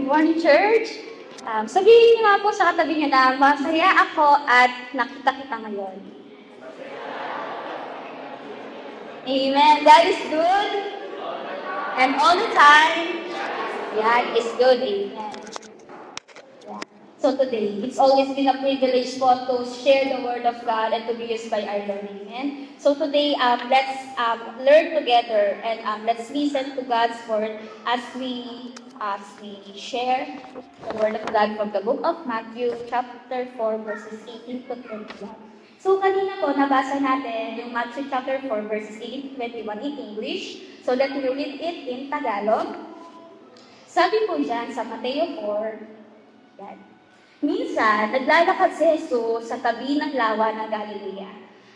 morning, church. Sabihin niyo nga po sa katabi niyo na masaya ako at nakita kita ngayon. Amen. God is good. And all the time, God is good. Amen. Yeah. So today, it's always been a privilege po to share the Word of God and to be used by our Lord. Amen. So today, let's learn together and let's listen to God's Word as we share the Word of God from the book of Matthew, chapter 4, verses 18 to 21. So kanina po, nabasa natin yung Matthew chapter 4, verses 18 to 21 in English. So that we read it in Tagalog. Sabi po dyan sa Mateo 4, yan. Minsan, naglalakad si Jesus sa tabi ng lawa ng Galilea.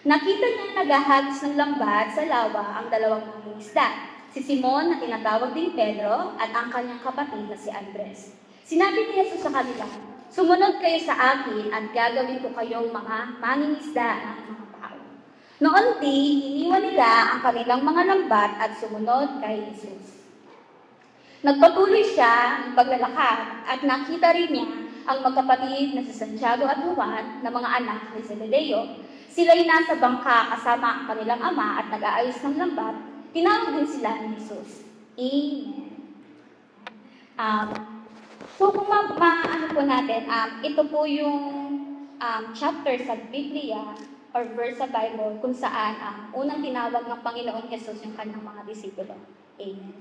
Nakita niya naghahagis ng lambat sa lawa ang dalawang mangingisda, si Simon na tinatawag din Pedro at ang kanyang kapatid na si Andres. Sinabi ni Jesus sa kanila, "Sumunod kayo sa akin at gagawin ko kayong mga mangingisda ng mga tao." Noon din, iniwan nila ang kanilang mga lambat at sumunod kay Jesus. Nagpatuloy siya ng paglalakad at nakita rin niya ang magkapatid na si Santiago at Juan na mga anak ni Zebedeo. Sila'y nasa bangka kasama ang kanilang ama at nag-aayos ng lambat. Tinawag din sila ni Jesus. Amen. So kung ano po natin, ito po yung chapter sa Biblia or verse sa Bible kung saan unang tinawag ng Panginoon Jesus yung kanyang mga disipulo. Amen.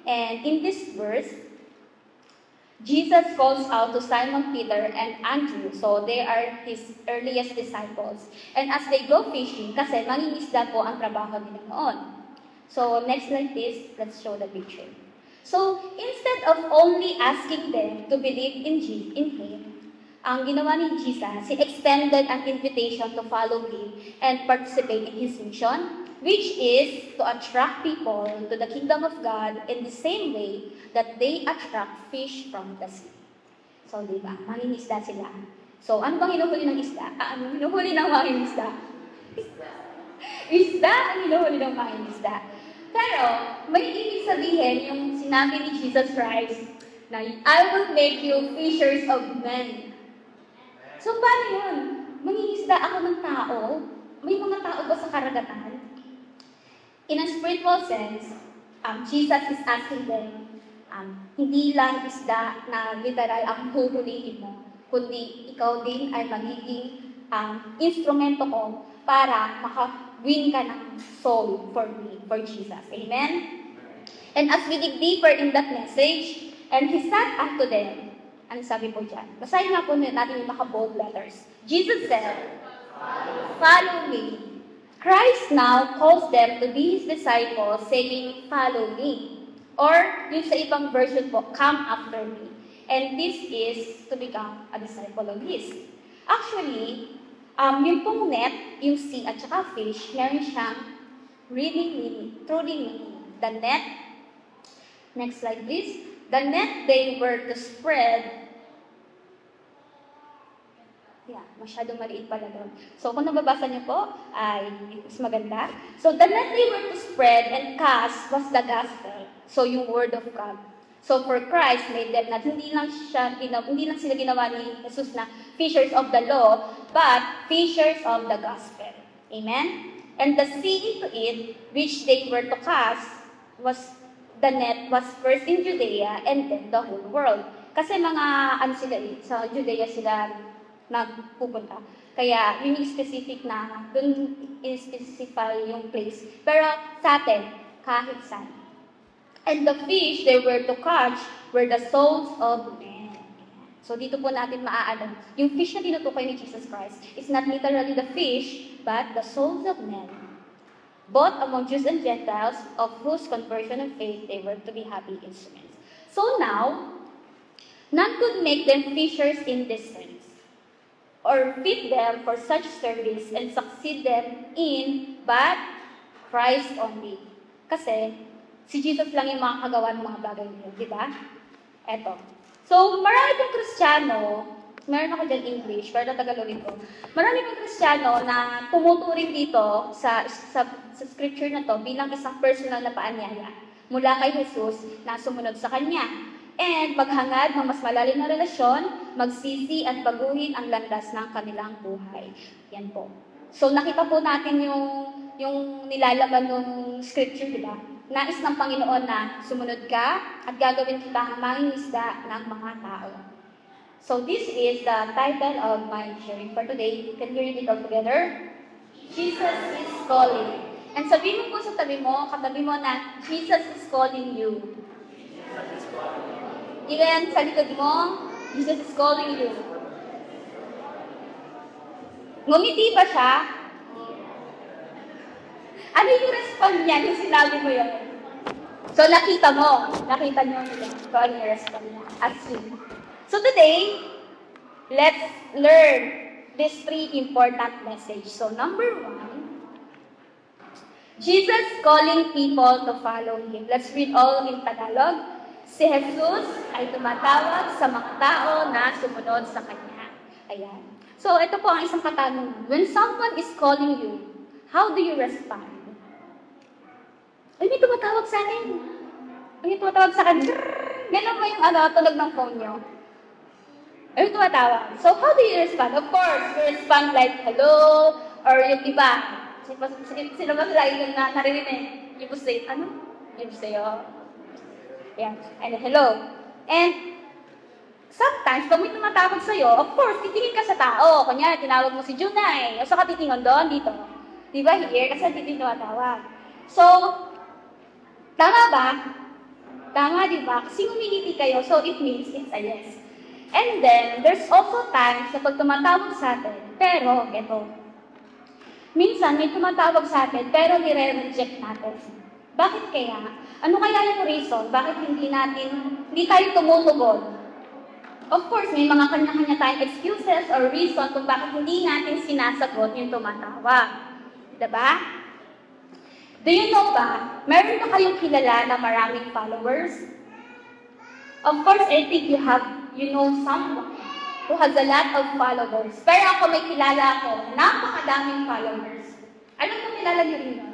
And in this verse, Jesus calls out to Simon Peter and Andrew, so they are his earliest disciples. And as they go fishing, kasi mangingisda po ang trabaho nila noon. So next slide please, let's show the picture. So instead of only asking them to believe in Him, ang ginawa ni Jesus, He extended an invitation to follow Him and participate in His mission, which is to attract people to the kingdom of God in the same way that they attract fish from the sea. So, di ba? Mangingisda sila. So, ano bang hinuhuli ng isda? Ano hinuhuli ng mangingisda? Isda ang hinuhuli ng mangingisda. Pero, may ibig sabihin yung sinabi ni Jesus Christ na, "I will make you fishers of men." So, paano yun? Mangingisda ako ng tao? May mga tao ba sa karagatan? In a spiritual sense, Jesus is asking them, hindi lang isda na literal ang huhulihin mo, kundi ikaw din ay magiging instrumento ko para maka-win ka ng soul for me, for Jesus. Amen? And as we dig deeper in that message, and He said unto them, ano sabi po dyan? Basahin nga po natin yung naka-bold letters. Jesus said, "Follow me." Christ now calls them to be His disciples, saying, "Follow me." Or, yung sa ibang version po, "Come after me." And this is to become a disciple of His. Actually, yung pong net, yung sea at saka fish, meron siyang truly meaning. The net, next slide please. The net they were to spread. Yeah, masyadong maliit pala doon. So, kung nababasa niyo po, ay mas maganda. So, the net they were to spread and cast was the gospel. So, yung word of God. So, for Christ made them not, hindi lang sila ginawa ni Jesus na fishers of the law, but fishers of the gospel. Amen? And the sea into it, which they were to cast, the net was first in Judea and then the whole world. Kasi sa Judea sila nagpupunta. Kaya, yun yung specific na, dun in-specify yung place. Pero sa atin, kahit saan. And the fish they were to catch were the souls of men. So, dito po natin maaalam. Yung fish na tinutukoy ni Jesus Christ is not literally the fish, but the souls of men. Both among Jews and Gentiles, of whose conversion and faith they were to be happy instruments. So now, none could make them fishers in this sense, or fit them for such service and succeed them in, but Christ only. Kasi, si Jesus lang yung makakagawa ng mga bagay niyo, di ba? Eto. So, marami pong Kristiyano, meron ako dyan English, pero Tagalogin ko. Marami pong Kristiyano na tumuturing dito sa scripture na to bilang isang personal na paanyaya mula kay Jesus na sumunod sa Kanya. and maghangad ng mas malalim na relasyon, magsisi at baguhin ang landas ng kanilang buhay. Yan po. So nakita po natin yung nilalaman ng scripture, di ba? Nais ng Panginoon na sumunod ka at gagawin kitang mangingisda ng mga tao. So this is the title of my sharing for today. Can we read it all together? Jesus is calling. And sabihin mo po sa tabi mo, katabi mo na, Jesus is calling you. Even sa likod mo, Jesus is calling you. Ngumiti ba siya? Ano yung respond niya nung sinabi mo yun? So nakita niyo kung ano yung respond niya. As you. So today, let's learn these 3 important messages. So number 1, Jesus calling people to follow Him. Let's read all in Tagalog. Si Jesus ay tumatawag sa mga tao na sumunod sa Kanya. Ayan. So, ito po ang isang katanungan. When someone is calling you, how do you respond? Ay, may tumatawag sa akin. Ay, may tumatawag sa akin. Ganun ba yung tunog ng phone nyo? Ay, may tumatawag. So, how do you respond? Of course, you respond like, hello, or yung iba. Sino ba lagi yung naririnig? You will say, ano? You will say, oh. Yeah. And hello. And sometimes, pag may tumatawag sa'yo, of course, titingin ka sa tao. Kunyari, tinawag mo si Junay. O saka titingin doon, dito. Di ba, here? Kasi hindi tumatawag. So, tama ba? Tama, di ba? Kasi humihiti kayo, so it means it's a yes. And then, there's also times na pag tumatawag sa atin, pero, eto. Minsan, may tumatawag sa atin, pero nire-reject natin. Bakit kaya? Ano kaya yung reason? Bakit hindi tayo tumutugon? Of course, may mga kanya-kanya tayong excuses or reason kung bakit hindi natin sinasagot yung tumatawag. Diba? Do you know ba, meron ba kayong kilala na maraming followers? Of course, I think you know someone who has a lot of followers. Pero ako may kilala ako, napakadaming followers. Alam mo kilala niyo rin yun?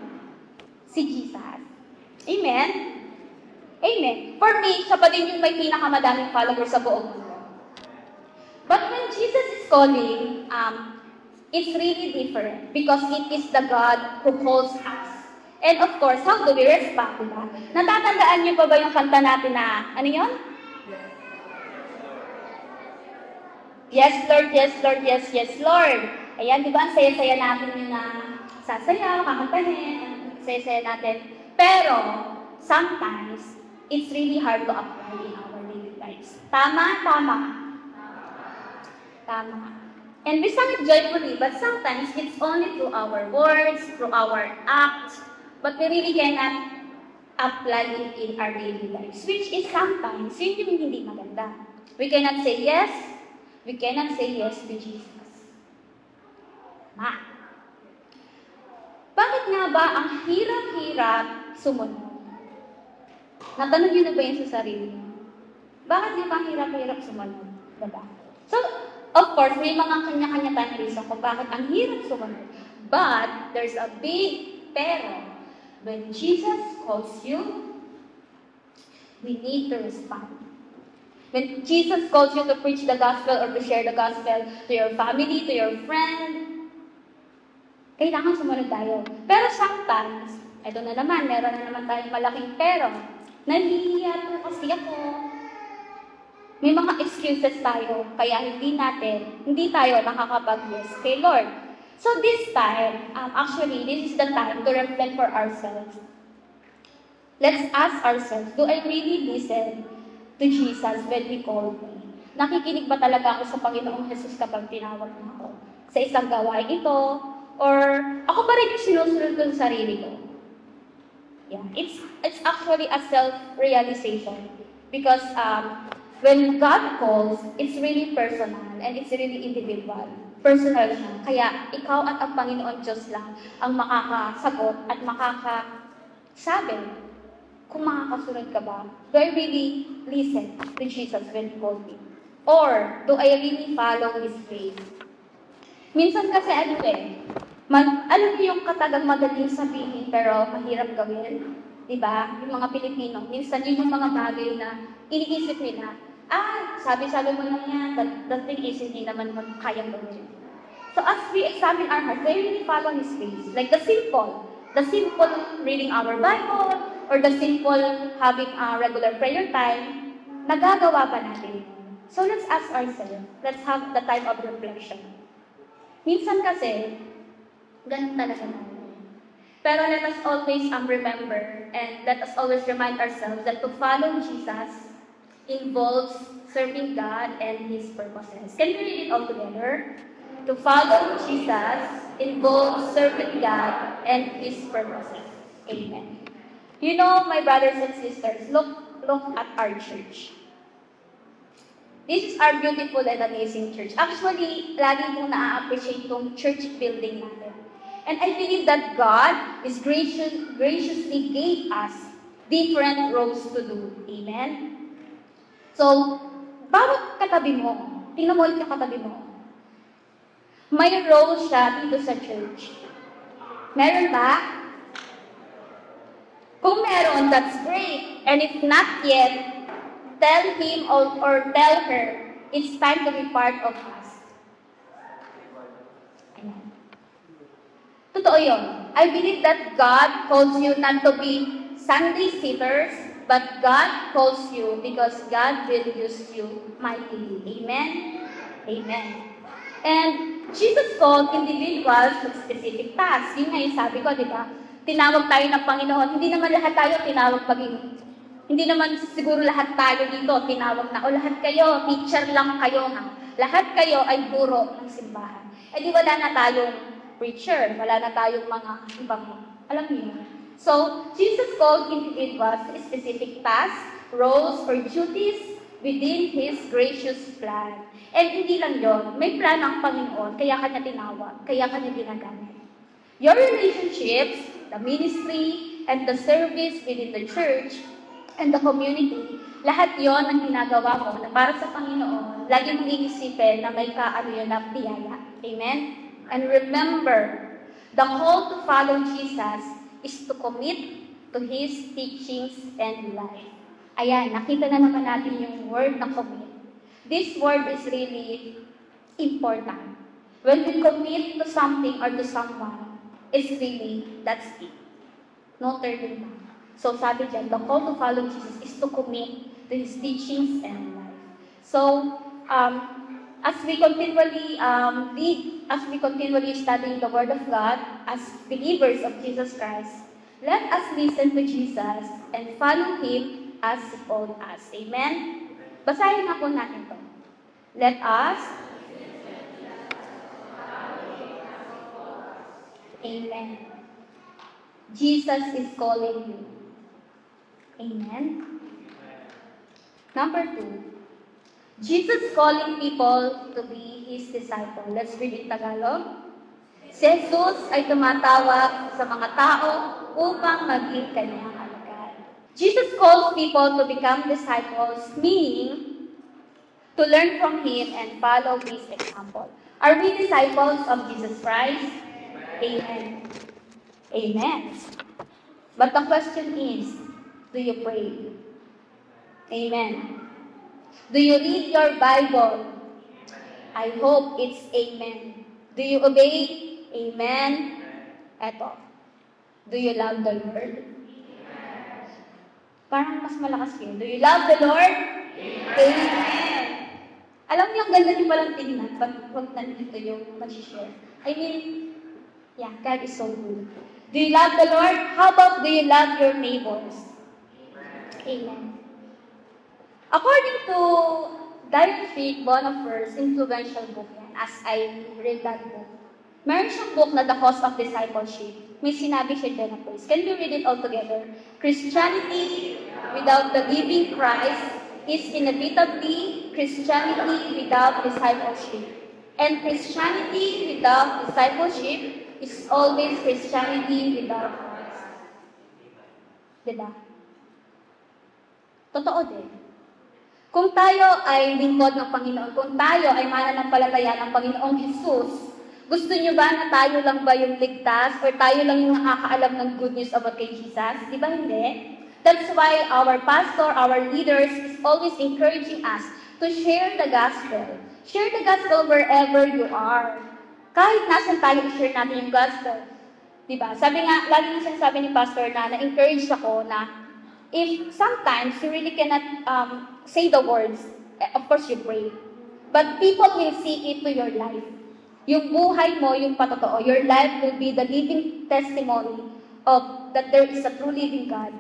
Si Jesus. Amen? Amen. For me, siya pa din yung may pinakamadaming followers sa buong mundo. But when Jesus is calling, it's really different because it is the God who calls us. And of course, how do we respond, diba? Natatandaan niyo pa ba yung kanta natin na, ano yun? Yes, Lord, yes, Lord, yes, yes, Lord. Ayan, di ba? Ang saya-saya natin yung sasayaw, kakantahin, saya-saya natin. Pero, sometimes, it's really hard to apply in our daily lives. Tama. And we sang it joyfully, but sometimes it's only through our words, through our acts, but we really cannot apply it in our daily lives, which is sometimes, yun yung hindi maganda. We cannot say yes to Jesus. Bakit nga ba ang hirap-hirap sumunod? Natanong niyo na ba yun sa sarili niyo? Bakit nga ba ang hirap-hirap sumunod? Diba? So, of course, may mga kanya-kanya tayong reason kung bakit ang hirap sumunod. But, there's a big pero. When Jesus calls you, we need to respond. When Jesus calls you to preach the gospel or to share the gospel to your family, to your friend, kailangan sumunod tayo. Pero sometimes, ito na naman, meron na naman tayong malaking pero. Nahihiya po kasi ako. May mga excuses tayo, kaya hindi tayo nakakapag-yes kay Lord. So this time, actually, this is the time to reflect for ourselves. Let's ask ourselves, do I really listen to Jesus when He called me? Nakikinig ba talaga ako sa Panginoong Jesus kapag tinawag niya ako? Sa isang gawain ito, or ako pa rin yung sinusunod ko sa sarili ko? Yeah, it's actually a self-realization. Because when God calls, it's really personal and it's really individual. Personal siya. Kaya ikaw at ang Panginoon Diyos lang ang makakasagot at makakasabi kung makakasunod ka ba. Do I really listen to Jesus when He called me? Or do I really follow His ways? Minsan kasi alam niyo yung katagang madaling sabihin pero mahirap gawin. Diba? Yung mga Pilipino, minsan yun yung mga bagay na iniisip nila, sabi-sabi mo lang yan, but the thing is, hindi naman kayang gawin. So as we examine our hearts, they really follow His ways. Like the simple reading our Bible, or the simple having a regular prayer time, nagagawa ba natin? So let's ask ourselves, let's have the time of reflection. Minsan kasi, ganun talaga natin. Pero let us always remember, and let us always remind ourselves that to follow Jesus involves serving God and His purposes. Can we read it all together? To follow Jesus involves serving God and His purposes. Amen. You know, my brothers and sisters, look at our church. This is our beautiful and amazing church. Actually, lagi kong na-appreciate itong church building natin. And I believe that God is graciously gave us different roles to do. Amen? So, bawat katabi mo, tingnan mo ulit yung katabi mo, may role siya dito sa church. Meron ba? Kung meron, that's great. And if not yet, tell him or tell her, it's time to be part of us. Amen. Totoo yun. I believe that God calls you not to be Sunday sitters, but God calls you because God will use you mightily. Amen? Amen. And Jesus called individuals to specific tasks. Yun nga yung sabi ko, di ba? Tinawag tayo ng Panginoon. Hindi naman lahat tayo tinawag maging. Hindi naman siguro lahat tayo dito tinawag na, o lahat kayo, teacher lang kayo ha. Lahat kayo ay guro ng simbahan. Eh di wala na tayong preacher, wala na tayong mga ibang, alam niyo. So, Jesus called individuals to specific tasks, roles, or duties within His gracious plan. And hindi lang yun, may plan ang Panginoon, kaya Kanya tinawag, kaya Kanya ginagamit. Your relationships, the ministry, and the service within the church, and the community, lahat yon ang ginagawa mo na para sa Panginoon, lagi mong iisipin na may yun na biyaya. Amen? And remember, the call to follow Jesus is to commit to His teachings and life. Ayan, nakita na naman natin yung word na commit. This word is really important. When we commit to something or to someone, it's really, that's it. No turning back. So sabi dyan, the call to follow Jesus is to commit to His teachings and life. So, as we continually study the Word of God as believers of Jesus Christ, let us listen to Jesus and follow Him as He called us. Amen? Basahin na po natin ito. Let us. Amen. Jesus is calling you. Amen. Number 2, Jesus calling people to be His disciple. Let's read in Tagalog. Si Jesus ay tumatawag sa mga tao upang maging Kanyang alagad. Jesus calls people to become disciples, meaning to learn from Him and follow His example. Are we disciples of Jesus Christ? Amen. Amen. But the question is, do you pray? Amen. Do you read your Bible? I hope it's amen. Do you obey? Amen. Eto. Do you love the Lord? Parang mas malakas yun. Do you love the Lord? Amen. Alam niyo, ang ganda niyo palang tingnan pag nandito yung mag-share. I mean, yeah, God is so good. Do you love the Lord? How about do you love your neighbors? Amen. According to Dietrich Bonhoeffer's influential book, as I read that book, meron siyang book na The Cost of Discipleship. May sinabi siya dyan na place. Can we read it all together? Christianity without the giving Christ is inevitably Christianity without discipleship. And Christianity without discipleship is always Christianity without Christ. Diba? Totoo din. Kung tayo ay lingkod ng Panginoon, kung tayo ay mananampalataya ng Panginoong Jesus, Gusto nyo ba na tayo lang ba yung ligtas or tayo lang yung nakakaalam ng good news about kay Jesus? Di ba hindi? That's why our pastor, our leaders is always encouraging us to share the gospel. Share the gospel wherever you are. Kahit nasan tayo, share natin yung gospel. Diba? Sabi nga, lagi na sinasabi ni pastor na-encourage ako na if sometimes you really cannot say the words, of course you pray. But people will see it to your life. Yung buhay mo, yung patotoo, your life will be the living testimony of that there is a true living God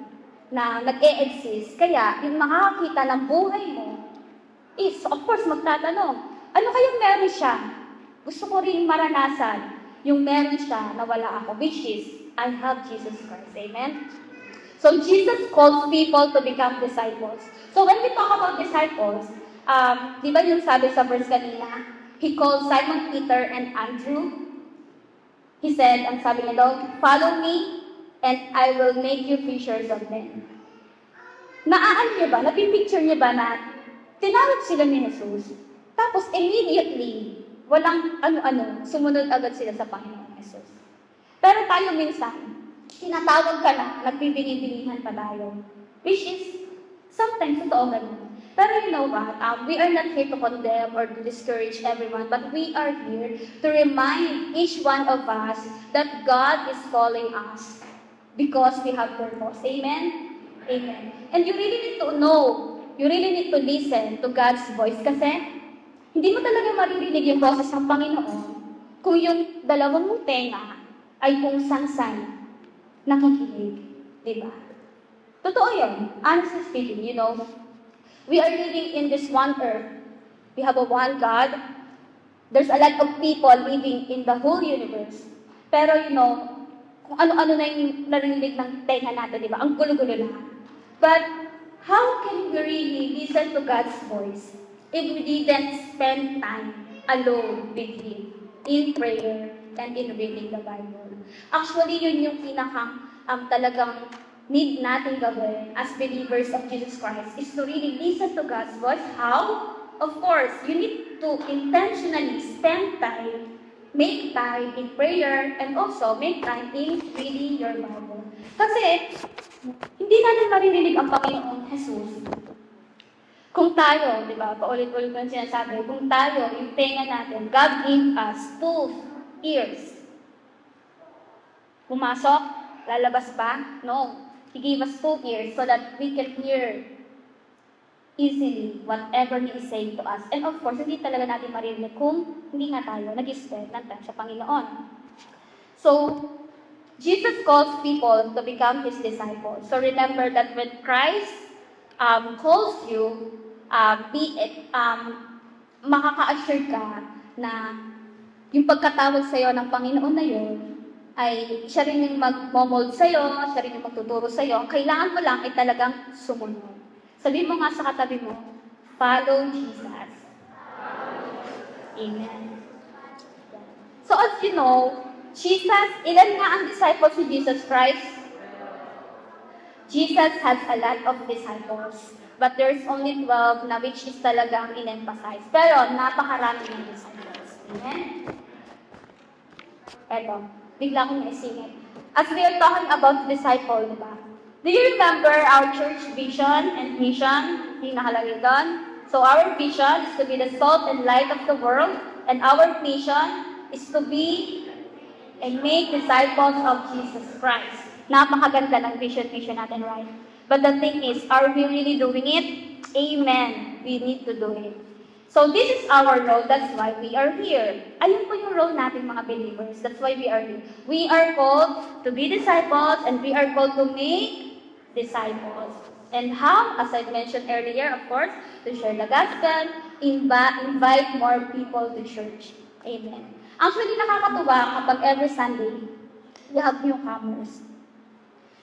na nag-e-exist. Kaya, yung makakakita ng buhay mo is, of course, magtatanong, ano kayang meron siya? Gusto ko rin maranasan yung meron siya na wala ako, which is, I have Jesus Christ. Amen? So, Jesus calls people to become disciples. So, when we talk about disciples, di ba yung sabi sa verse kanina, He called Simon Peter and Andrew. He said, ang sabi niya daw, follow me, and I will make you fishers of men. Naaan niyo ba, napipicture niyo ba na tinawag sila ni Jesus, tapos immediately, walang ano-ano, sumunod agad sila sa Panginoon Jesus. Pero tayo minsan, tinatawag ka na, nagbibigay-bilihan pa tayo. Which is, sometimes totoo ganun. Pero you know what, we are not here to condemn or to discourage everyone, but we are here to remind each one of us that God is calling us. Because we have purpose. Amen? Amen. And you really need to know, you really need to listen to God's voice kasi hindi mo talaga maririnig yung boses ng Panginoon kung yung dalawang mong tenga ay kung saan-saan nakikinig. Diba? Totoo yun. Honestly speaking, you know, we are living in this one earth. We have a one God. There's a lot of people living in the whole universe. Pero you know, kung ano-ano na yung narinig ng tenga natin, di ba? Ang gulo-gulo na. But, how can we really listen to God's voice if we didn't spend time alone with Him in prayer and in reading the Bible? Actually, yun yung talagang need natin gawin as believers of Jesus Christ is to really listen to God's voice. How? Of course, you need to intentionally spend time, make time in prayer, and also make time in reading your Bible. Kasi, hindi natin maririnig ang Panginoon Jesus. Kung tayo, di ba, paulit-ulit ko yung sinasabi, kung tayo, yung tenga natin, God gave us 2 ears. Pumasok, lalabas pa? No. He gave us 2 ears so that we can hear easily whatever He is saying to us. And of course, hindi talaga natin marinig kung hindi nga tayo nag-spend ng time sa Panginoon. So, Jesus calls people to become His disciples. So remember that when Christ calls you, makaka-assure ka na yung pagkatawag sa'yo ng Panginoon na yun, ay siya rin yung mag-mold sa'yo, siya rin yung magtuturo sa'yo. Kailangan mo lang ay talagang sumunod. Sabihin mo nga sa katabi mo, follow Jesus. Amen. So as you know, Jesus, ilan nga ang disciples ni Jesus Christ? Jesus has a lot of disciples. But there's only 12 na which is talagang in-emphasize. Pero napakarami ng disciples. Amen? Eto, bigla kong naisingit. As we are talking about disciple, diba? Do you remember our church vision and mission? Yung nakalagay doon? So our vision is to be the salt and light of the world, and our mission is to be and make disciples of Jesus Christ. Napakaganda ng vision natin, right? But the thing is, are we really doing it? Amen. We need to do it. So this is our role. That's why we are here. Ayun po yung role natin mga believers. That's why we are here. We are called to be disciples, and we are called to make disciples. And how? As I mentioned earlier, of course, to share the gospel, invite more people to church. Amen. Actually, nakakatuwa kapag every Sunday, we have newcomers.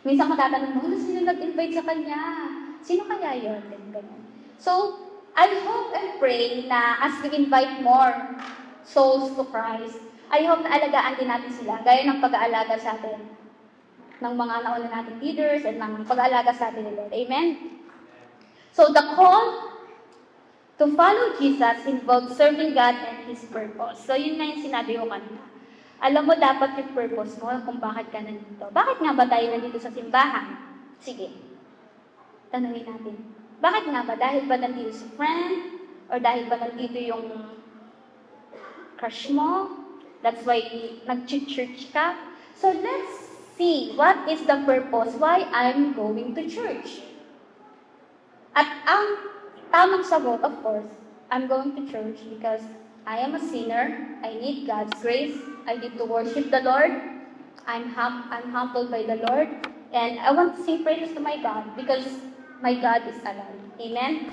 Minsan matatanong mo, sino nag-invite sa kanya? Sino kaya yun? So, I hope and pray na as we invite more souls to Christ, I hope na alagaan din natin sila, gaya ng pag-aalaga sa atin ng mga nauna nating leaders and ng pag-aalaga sa atin ni Lord. Amen? So, the call to follow Jesus involves serving God and His purpose. So, yun na yung sinabi ko kanina. Alam mo dapat yung purpose mo kung bakit ka nandito. Bakit nga ba tayo nandito sa simbahan? Sige, tanungin natin. Bakit nga ba? Dahil ba nandito si friend? Or dahil ba nandito yung crush mo? That's why nag-church ka? So let's see what is the purpose why I'm going to church. At ang tamang sagot, of course, I'm going to church because I am a sinner. I need God's grace. I need to worship the Lord. I'm humbled by the Lord. And I want to sing praises to my God because my God is alive. Amen?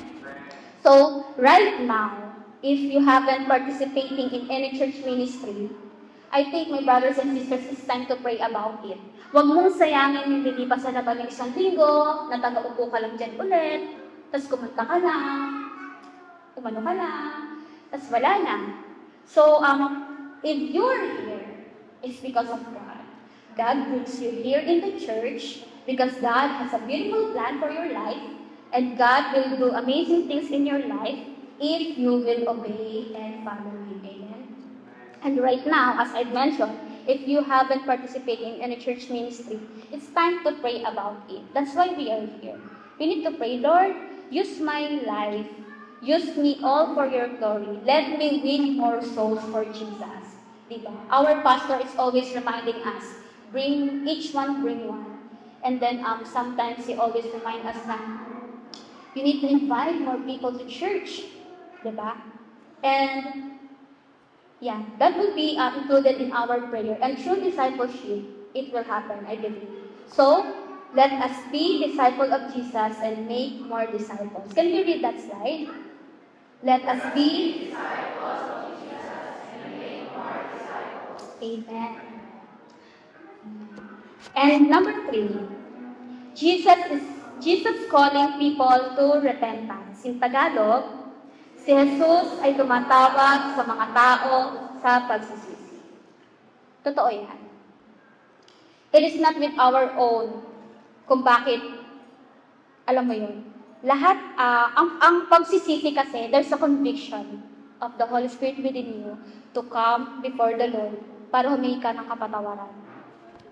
So, right now, if you haven't participating in any church ministry, I think, my brothers and sisters, it's time to pray about it. Huwag mong sayangin yung lilipas na ba ng isang linggo, na taga-upo ka lang dyan ulit, tapos kumanta ka lang, umano ka lang, tapos wala na. So, if you're here, it's because of God. God brings you here in the church because God has a beautiful plan for your life, and God will do amazing things in your life if you will obey and follow Him. Amen? And right now, as I've mentioned, if you haven't participated in any church ministry, it's time to pray about it. That's why we are here. We need to pray, Lord, use my life. Use me all for your glory. Let me win more souls for Jesus. Diba? Our pastor is always reminding us, bring each one, bring one. And then sometimes he always reminds us that you need to invite more people to church. Diba? And yeah, that will be included in our prayer. And through discipleship, it will happen, I believe. So, let us be disciples of Jesus and make more disciples. Can you read that slide? Let us be disciples of Jesus and make more disciples. Amen. And number 3, Jesus calling people to repentance. In Tagalog, si Jesus ay tumatawag sa mga tao sa pagsisisi. Totoo yan. It is not with our own kung bakit, alam mo yun, lahat, ang pagsisisi kasi, there's a conviction of the Holy Spirit within you to come before the Lord para humingi ka ng kapatawaran.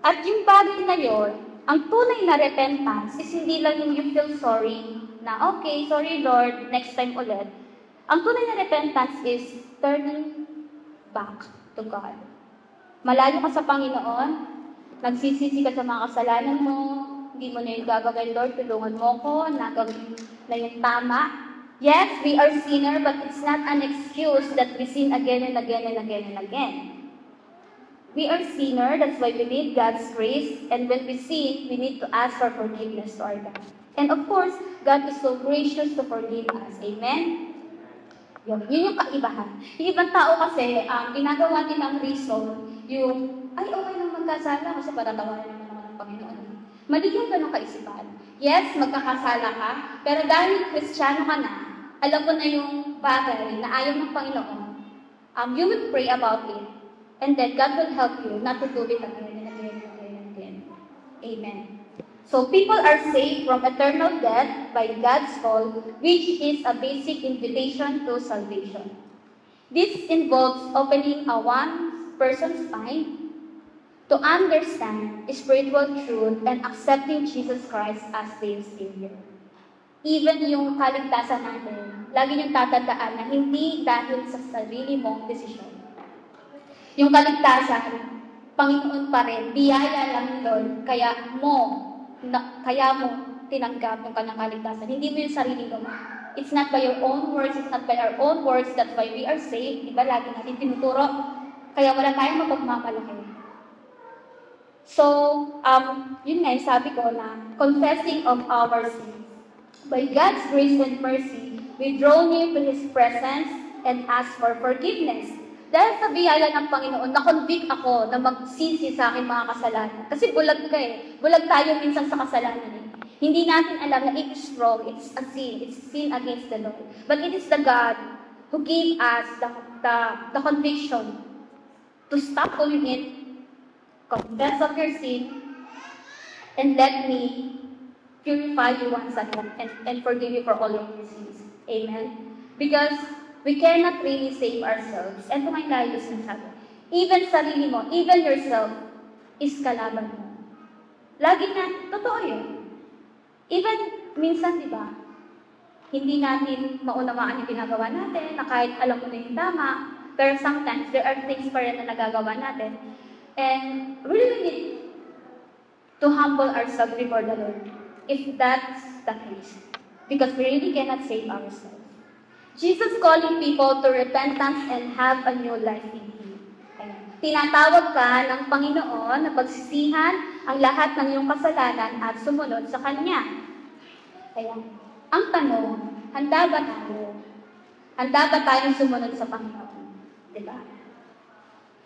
At yung bagay na yun, ang tunay na repentance is hindi lang yung you feel sorry na, okay, sorry Lord, next time ulit. Ang tunay na repentance is turning back to God. Malayo ka sa Panginoon, nagsisisi ka sa mga kasalanan mo, hindi mo na yung gagawin, Lord, tulungan mo ko, nagawin na yung tama. Yes, we are sinner, but it's not an excuse that we sin again and again and again and again. We are sinner, that's why we need God's grace, and when we sin, we need to ask for forgiveness to our God. And of course, God is so gracious to forgive us. Amen? Yun yung kaibahan. Yung ibang tao kasi, ginagawa din ang reason, yung, ay, okay lang magkasala kasi patatawanan naman ako ng Panginoon. Mali yung ganong kaisipan. Yes, magkakasala ka, pero dahil Kristiyano ka na, alam mo na yung bagay na ayaw ng Panginoon, you will pray about it, and then God will help you not to do it again and again and again and again. Amen. So people are saved from eternal death by God's call, which is a basic invitation to salvation. This involves opening a one person's mind to understand spiritual truth and accepting Jesus Christ as their Savior. Even yung kaligtasan natin, lagi yung tatandaan na hindi dahil sa sarili mong desisyon. Yung kaligtasan, Panginoon pa rin, biyaya lang Lord, kaya mo tinanggap yung kanyang kaligtasan. Hindi mo yung sarili mo. It's not by your own words, it's not by our own words, that's why we are saved. Diba, lagi natin tinuturo. Kaya wala tayong mapagmamalaki. So, yun nga, sabi ko na, confessing of our sins. By God's grace and mercy, we draw near to His presence and ask for forgiveness. Dahil sa biyaya ng Panginoon, na-convict ako na magsisi sa aking mga kasalanan. Kasi bulag ka eh. Bulag tayo minsan sa kasalanan eh. Hindi natin alam na it is wrong, it's a sin, it's sin against the Lord. But it is the God who gave us the conviction to stop doing it, confess of your sin, and let me purify you once again and forgive you for all of your sins. Amen? Because we cannot really save ourselves. And kung may layo sinasabi, Even sarili mo, even yourself, is kalaban mo. Lagi na, totoo yun. Even minsan, di ba, hindi natin maunawaan yung ginagawa natin, na kahit alam mo na yung tama, pero sometimes there are things pa rin na nagagawa natin. And we really need to humble ourselves before the Lord, if that's the case. Because we really cannot save ourselves. Jesus calling people to repentance and have a new life in Him. Tinatawag ka ng Panginoon na pagsisihan ang lahat ng iyong kasalanan at sumunod sa Kanya. Kaya, ang tanong, handa ba tayo? Handa ba tayong sumunod sa Panginoon? Diba?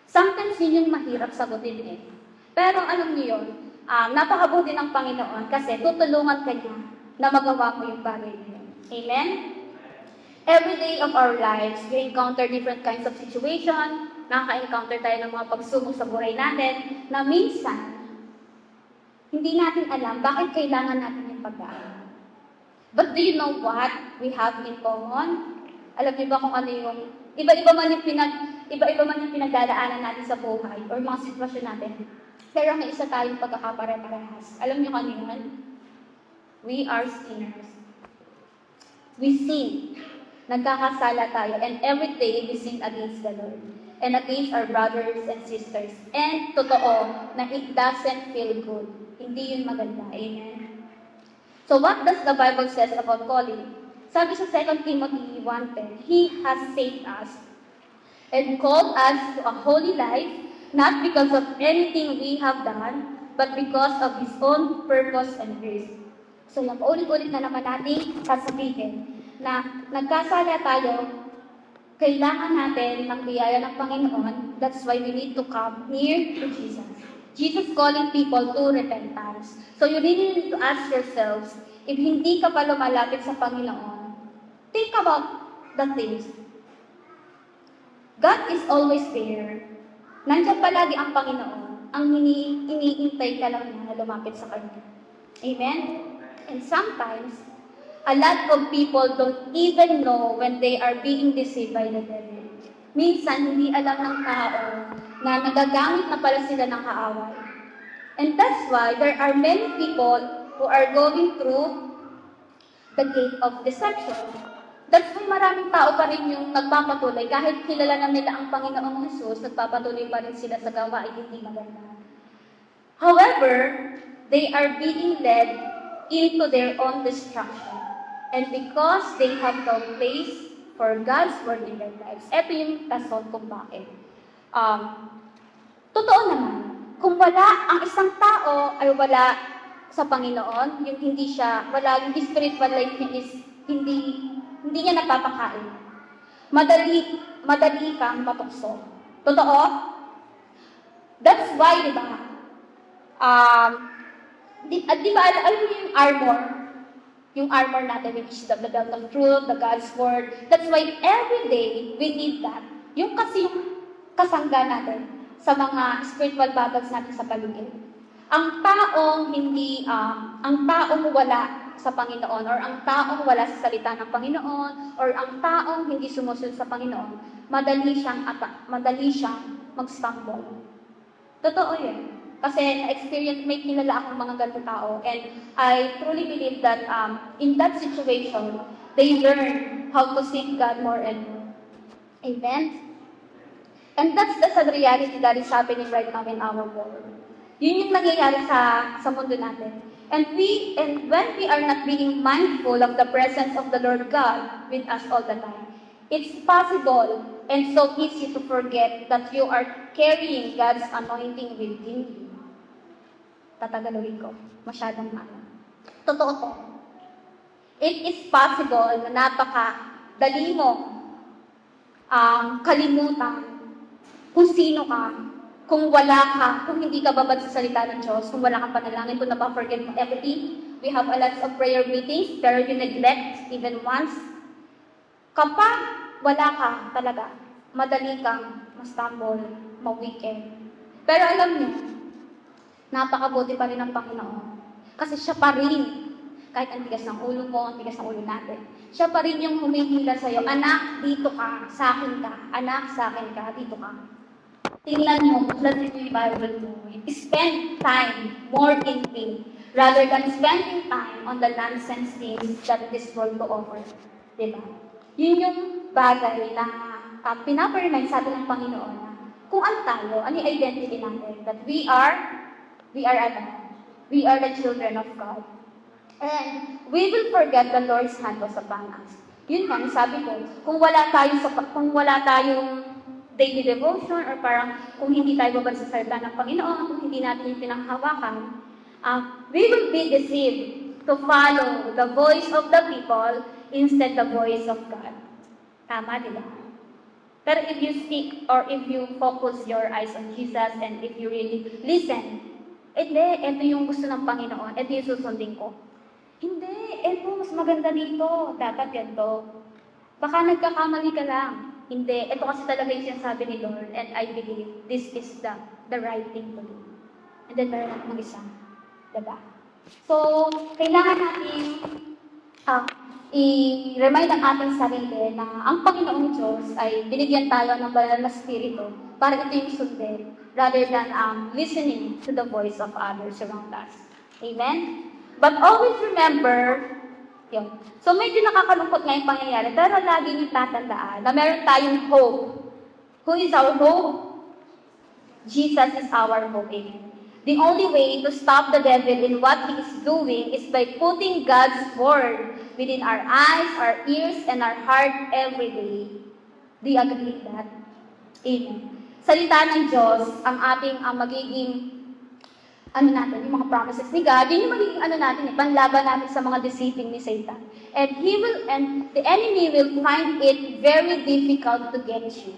Sometimes yun yung mahirap sagutin eh. Pero alam niyo yun, napakabuti ng Panginoon kasi tutulungan ka niya na magawa mo yung bagay na yun. Amen? Every day of our lives, we encounter different kinds of situation, nakaka-encounter tayo ng mga pagsubok sa buhay natin, na minsan, hindi natin alam bakit kailangan natin yung pagdaan. But do you know what we have in common? Alam niyo ba kung ano yung, iba-iba man yung pinagdadaanan natin sa buhay or mga sitwasyon natin. Pero may isa tayong pagkakapare-parehas. Alam niyo kano yun? We are sinners. We sin. Nagkakasala tayo. And every day, we sin against the Lord. And against our brothers and sisters. And totoo, na it doesn't feel good. Hindi yun maganda. Amen? So what does the Bible says about calling? Sabi sa 2 Timothy 1:10, He has saved us and called us to a holy life, not because of anything we have done, but because of His own purpose and grace. So yan, paulit-ulit na naman natin sasabihin na nagkasala tayo, kailangan natin ng biyaya ng Panginoon. That's why we need to come near to Jesus. Jesus calling people to repentance. So you really need to ask yourselves, if hindi ka pa lumalapit sa Panginoon, think about the things. God is always there. Nandiyan palagi ang Panginoon. Ang iniintay ka lang niya na lumapit sa Kanya. Amen? And sometimes, a lot of people don't even know when they are being deceived by the devil. Minsan, hindi alam ng tao na nagagamit na pala sila ng kaaway. And that's why there are many people who are going through the gate of deception. That's why maraming tao pa rin yung nagpapatuloy. Kahit kilala na nila ang Panginoong Jesus, nagpapatuloy pa rin sila sa gawain hindi maganda. However, they are being led into their own destruction. And because they have no place for God's word in their lives, ito yung rason kung bakit. Totoo naman, kung wala, ang isang tao ay wala sa Panginoon, yung hindi siya, wala, yung spiritual life hindi niya napapakain. Madali kang matukso. Totoo? That's why, di ba, di ba, alam mo yung armor? Yung armor natin, which is the belt of truth, the God's word. That's why every day, we need that. Yung kasi yung kasangga natin sa mga spiritual battles natin sa paligid. Ang taong wala sa Panginoon, or ang taong wala sa salita ng Panginoon, or ang taong hindi sumusunod sa Panginoon, madali siyang mag-stumble. Totoo yun. Kasi na-experience, may kilala akong mga ganito tao, and I truly believe that in that situation, they learn how to seek God more and more. Amen? And that's the sad reality that is happening right now in our world. Yun yung nangyayari sa mundo natin. And when we are not being mindful of the presence of the Lord God with us all the time, it's possible and so easy to forget that you are carrying God's anointing within you. Tatagalogin ko. Masyadong mahal. Totoo to. It is possible na napakadali mo kalimutan kung sino ka, kung wala ka, kung hindi ka babad sa salita ng Diyos, kung wala kang panalangin, kung napaforget mo everything. We have a lot of prayer meetings, pero you neglect even once. Kapag wala ka talaga, madali kang ma-stumble, ma-weekend. Pero alam niyo, napakabuti pa rin ng Panginoon. Kasi siya pa rin, kahit ang tigas ng ulo mo, ang tigas ng ulo natin, siya pa rin yung humihila sa'yo, anak, dito ka, sa akin ka, anak, sa akin ka, dito ka. tingnan mo, baklasin mo yung Bible mo. Spend time more in Him rather than spending time on the nonsense things that this world to offer. Diba? Yun yung bagay na pinaparemind sa atin ng Panginoon na kung ano tayo, ano yung identity natin, that we are the children of God. And we will forget the Lord's hand was upon us. Yun nga, sabi ko, kung wala tayong daily devotion or parang kung hindi tayo babad sa salita ng Panginoon, kung hindi natin yung pinanghawakan, we will be deceived to follow the voice of the people instead the voice of God. Tama, di ba? Pero if you stick or if you focus your eyes on Jesus and if you really listen, ito yung gusto ng Panginoon, ito yung susundin ko. Hindi, ito mas maganda dito, dapat ganito. Baka nagkakamali ka lang. Hindi, ito kasi talaga yung sinasabi ni Lord and I believe this is the right thing to do. And then meron natin isa. Diba? So, kailangan natin i-remind ang ating sarili na ang Panginoong Diyos ay binigyan tayo ng banal na spirito para ito yung sundin rather than listening to the voice of others around us. Amen? But always remember, yun. So medyo nakakalungkot nga yung pangyayari, pero lagi niyo tatandaan na meron tayong hope. Who is our hope? Jesus is our hope. Amen. The only way to stop the devil in what he is doing is by putting God's word within our eyes, our ears, and our heart every day. Do you agree with that? Amen. Salita ng Diyos, ang ating magiging natin, yung mga promises ni God, yun yung magiging natin, panlaban natin sa mga deceiving ni Satan. And the enemy will find it very difficult to get you.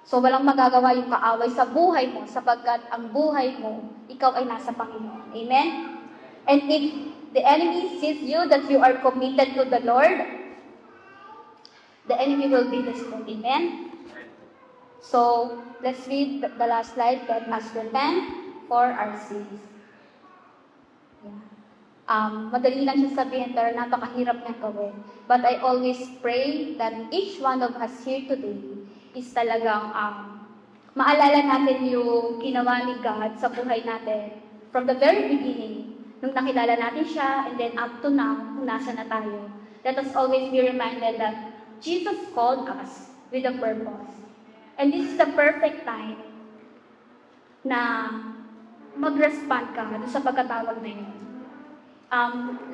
So, walang magagawa yung kaaway sa buhay mo sapagkat ang buhay mo, ikaw ay nasa Panginoon. Amen? And if the enemy sees you that you are committed to the Lord, the enemy will be destroyed. Amen? So, let's read the last slide. Let us repent for our sins. Yeah. Madali lang siya sabihin, pero napakahirap niya gawin. But I always pray that each one of us here today is talagang maalala natin yung ginawa ni God sa buhay natin from the very beginning, nung nakilala natin siya, and then up to now, kung nasa na tayo. Let us always be reminded that Jesus called us with a purpose. And this is the perfect time na mag-respond ka sa pagkatawag na yun.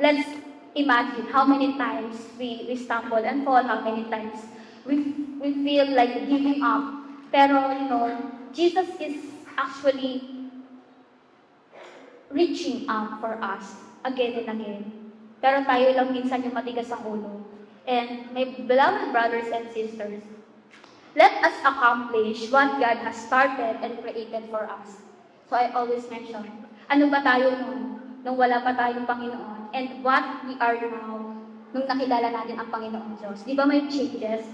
Let's imagine how many times we stumble and fall, how many times we feel like giving up. Pero, Jesus is actually reaching out for us again and again. Pero tayo lang minsan yung matigas ang ulo. And my beloved brothers and sisters, let us accomplish what God has started and created for us. So I always mention, ano ba tayo nung wala pa tayong Panginoon? And what we are now, nung nakilala natin ang Panginoong Diyos. Di ba may changes?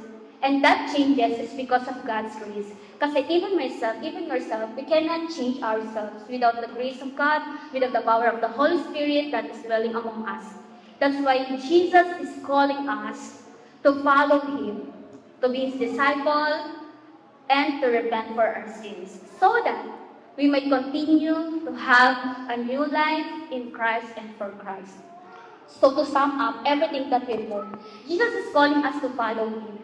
And that changes is because of God's grace. Kasi even yourself, we cannot change ourselves without the grace of God, without the power of the Holy Spirit that is dwelling among us. That's why Jesus is calling us to follow Him, to be His disciple, and to repent for our sins, so that we may continue to have a new life in Christ and for Christ. So to sum up everything that we've learned, Jesus is calling us to follow Him,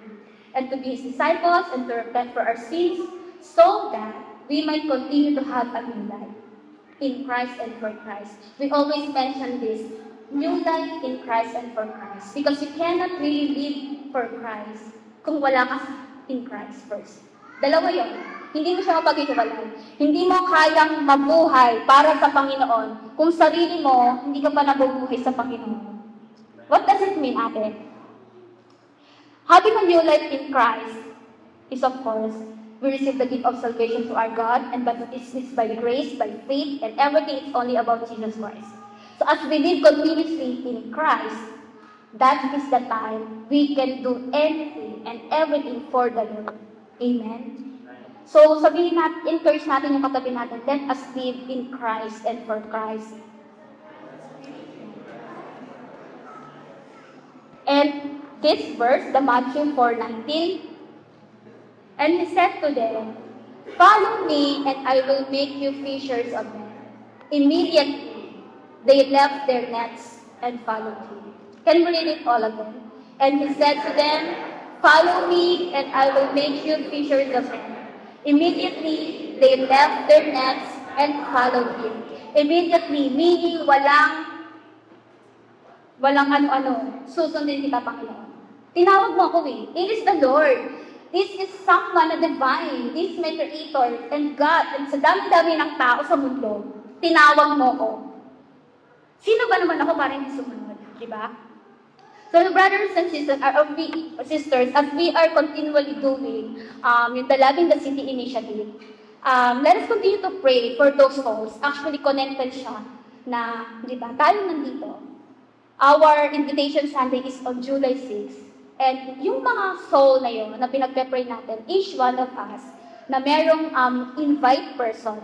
and to be His disciples and to repent for our sins so that we might continue to have a new life in Christ and for Christ. We always mention this, new life in Christ and for Christ, because you cannot really live for Christ kung wala ka in Christ first. Dalawa yun. Hindi mo siya mapaghiwalay. Hindi mo kayang mabuhay para sa Panginoon kung sarili mo, hindi ka pa nabubuhay sa Panginoon. What does it mean, ate? Having a new life in Christ is, of course, we receive the gift of salvation to our God, and but it is by grace, by faith, and everything is only about Jesus Christ. So as we live continuously in Christ, that is the time we can do anything and everything for the Lord. Amen? So sabihin natin, encourage natin yung katabi natin, let us live in Christ and for Christ. And this verse, the Matthew 4:19, and He said to them, Follow me, and I will make you fishers of men. Immediately, they left their nets and followed him. Can we read it all again? And he said to them, follow me, and I will make you fishers of men. Immediately, they left their nets and followed him. Immediately, meaning walang ano-ano. Susundin kita, Panginoon. Tinawag mo ako eh. It is the Lord. This is someone na divine. This is my Creator and God. And sa dami-dami ng tao sa mundo, tinawag mo ko. Sino ba naman ako para hindi sumunod? Diba? So, brothers and sisters, as we are continually doing yung Dalagin the City Initiative, let us continue to pray for those souls. Actually, connected siya na, diba, tayo nandito. Our invitation Sunday is on July 6. And yung mga soul na yun, na pinagpe-pray natin, each one of us, na merong invite person,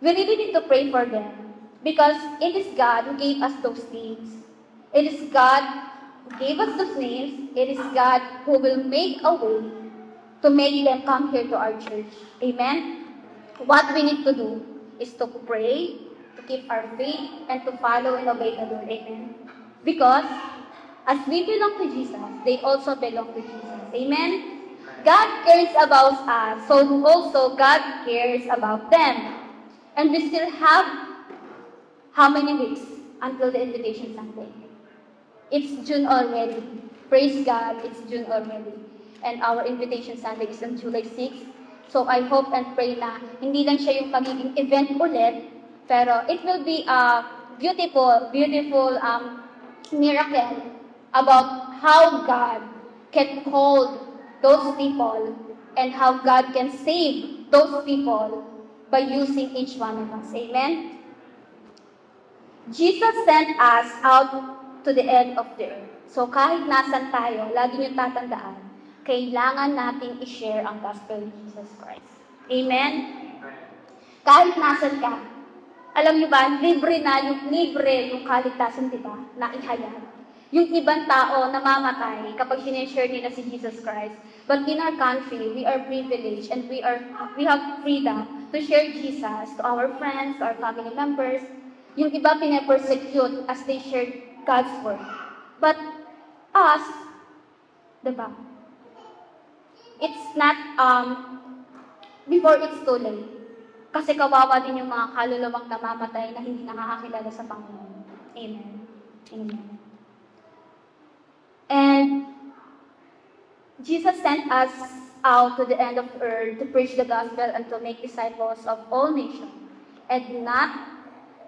we really need to pray for them. Because it is God who gave us those names. It is God who gave us those names. It is God who will make a way to make them come here to our church. Amen? What we need to do is to pray, to keep our faith, and to follow and obey the Lord. Amen? Because as we belong to Jesus, they also belong to Jesus. Amen? God cares about us, so also God cares about them. And we still have how many weeks until the invitation Sunday? It's June already. Praise God, it's June already. And our invitation Sunday is on July 6. So I hope and pray na hindi lang siya yung pagiging event ulit, pero it will be a beautiful miracle about how God can hold those people and how God can save those people by using each one of us. Amen? Jesus sent us out to the end of the earth. So kahit nasan tayo, lagi niyong tatandaan, kailangan nating i-share ang gospel of Jesus Christ. Amen? Kahit nasan ka, alam niyo ba, libre yung kaligtasan, di ba? Na ihayag. Yung ibang tao namamatay kapag sineshare nila si Jesus Christ. But in our country, we are privileged and we have freedom to share Jesus to our friends, to our family members. Yung iba pinapersecute as they share God's word. But us, diba? It's not, before it's too late. Kasi kawawa din yung mga kaluluwang namamatay na hindi nakakakilala sa Panginoon. Amen. Amen. And Jesus sent us out to the end of the earth to preach the gospel and to make disciples of all nations and not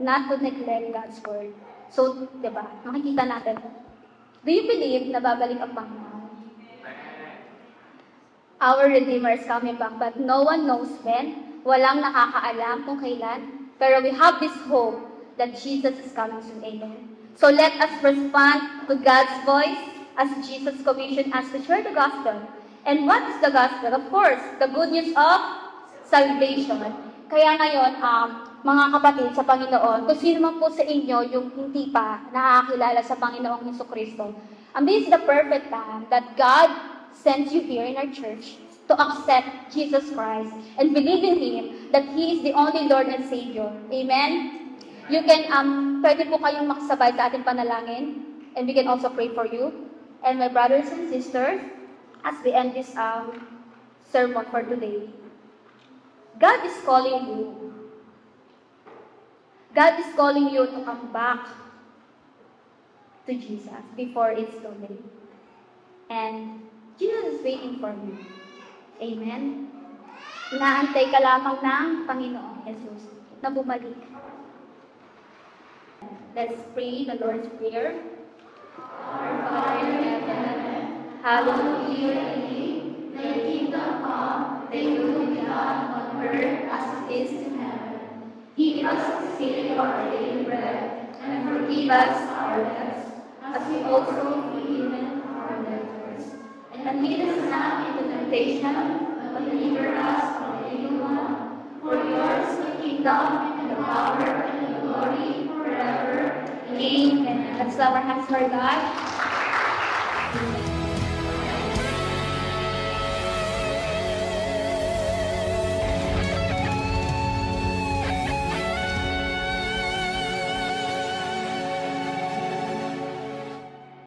to neglect God's word. So, diba, makikita natin. Do you believe na babalik ang Panginoon? Our Redeemer is coming back, but no one knows when. Walang nakakaalam kung kailan. Pero we have this hope that Jesus is coming soon. Amen. So let us respond to God's voice as Jesus commissioned us to share the gospel. And what is the gospel? Of course, the good news of salvation. Kaya ngayon, mga kapatid sa Panginoon, kung sino man po sa inyo yung hindi pa nakakilala sa Panginoong Jesucristo, this is the perfect time that God sends you here in our church to accept Jesus Christ and believe in Him that He is the only Lord and Savior. Amen? You can, pwede po kayong makasabay sa ating panalangin, and we can also pray for you. And my brothers and sisters, as we end this sermon for today, God is calling you. God is calling you to come back to Jesus before it's too late. And Jesus is waiting for you. Amen? Inaantay ka lamang ng Panginoong Jesus na bumalik. Let's pray the Lord's Prayer. Our Father in heaven, hallowed be your name. Thy kingdom come, thy will be done on earth as it is in heaven. Give us this day our daily bread, and forgive us our debts, as we also forgive our debtors. And lead us not into temptation, but deliver us from the evil one. For yours is the kingdom, and the power, and the glory, forever. Amen. Let's clap our hands for God.